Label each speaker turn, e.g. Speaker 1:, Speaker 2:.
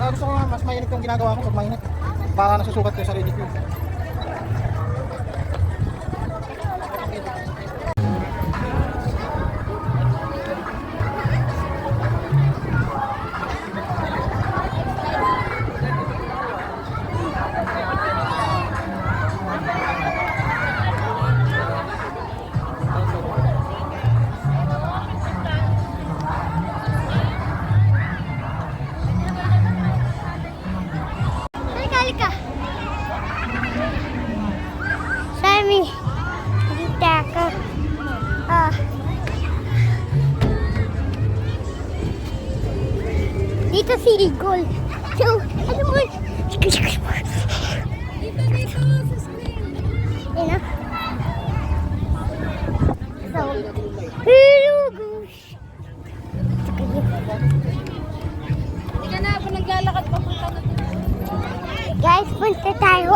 Speaker 1: gusto ko mas mainit yung ginagawa ko pag mainit. Para nasusukat ko sa sarili ko.
Speaker 2: Halika. Sammy, dito ako. Dito si Eagle. So, ano mo? Dito, sa screen. Yan na. So, hello, gosh.
Speaker 3: Hindi ka na ako naglalakad papunta na dito.
Speaker 2: Guys, punta tayo.